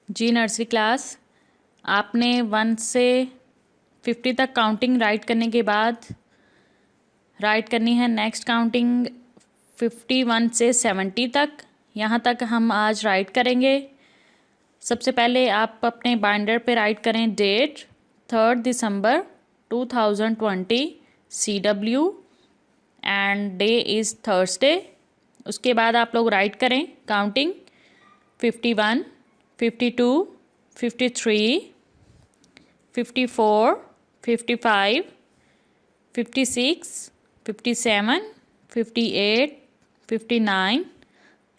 जी nursery class, आपने 1 से 50 तक काउंटिंग राइट करने के बाद राइट करनी है नेक्स्ट काउंटिंग 51 से 70 तक। यहाँ तक हम आज राइट करेंगे। सबसे पहले आप अपने बाइंडर पे राइट करें डेट 3 दिसंबर 2020 CW and day is Thursday. उसके बाद आप लोग राइट करें काउंटिंग 51, 52, 53, 54, 55, 56, 57, 58, 59,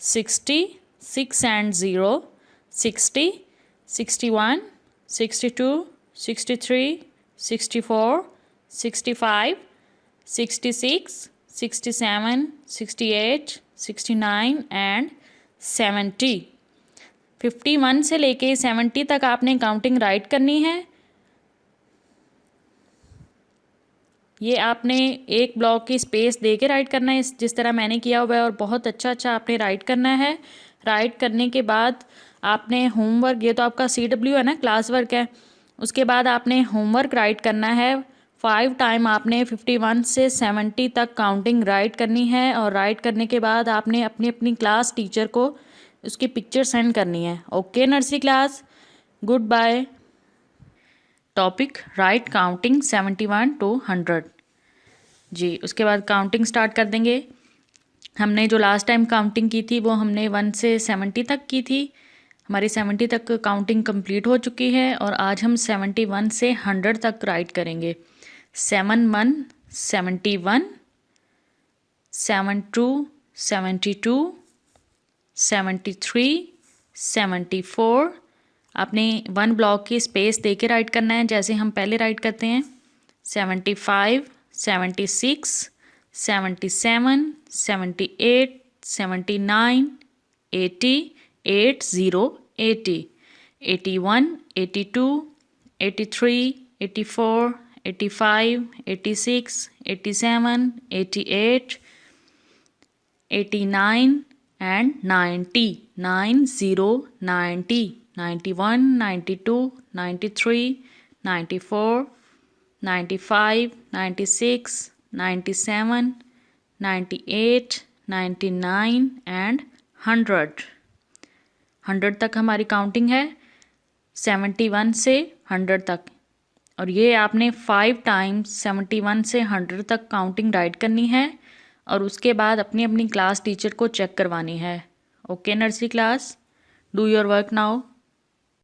60, 6 and 0, 60, 61, 62, 63, 64, 65, 66, 67, 68, 69 and 70। 51 से लेके 70 तक आपने काउंटिंग राइट करनी है। ये आपने एक ब्लॉक की स्पेस दे के राइट करना है, जिस तरह मैंने किया हुआ है, और बहुत अच्छा आपने राइट करना है। राइट करने के बाद आपने होमवर्क, ये तो आपका CW है ना, क्लास वर्क है, उसके बाद आपने होमवर्क राइट करना है। 5 टाइम आपने 51 से 70 तक काउंटिंग राइट करनी है, और राइट करने के बाद आपने अपनी अपनी क्लास टीचर को उसकी पिक्चर सेंड करनी है। Okay nursery class, good bye. Topic write counting 71 to 100। जी, उसके बाद काउंटिंग स्टार्ट कर देंगे। हमने जो लास्ट टाइम काउंटिंग की थी वो हमने 1 से 70 तक की थी। हमारी 70 तक काउंटिंग कंप्लीट हो चुकी है, और आज हम 71 से 100 तक राइट करेंगे। 71, 71, 72, 72, 73, 74। आपने 1 ब्लॉक की स्पेस दे के राइट करना है, जैसे हम पहले राइट करते हैं। 75, 76, 77, 78, 79, 80, 80, 80, 81, 82, 83, 84, 85, 86, 87, 88, 89 and 90, 90, 90, 91, 92, 93, 94, 95, 96, 97, 98, 99 and 100। 100 तक हमारी काउंटिंग है, 71 से 100 तक। और ये आपने 5 टाइम्स 71 से 100 तक काउंटिंग राइट करनी है, और उसके बाद अपनी अपनी क्लास टीचर को चेक करवानी है। Okay nursery class, do your work now.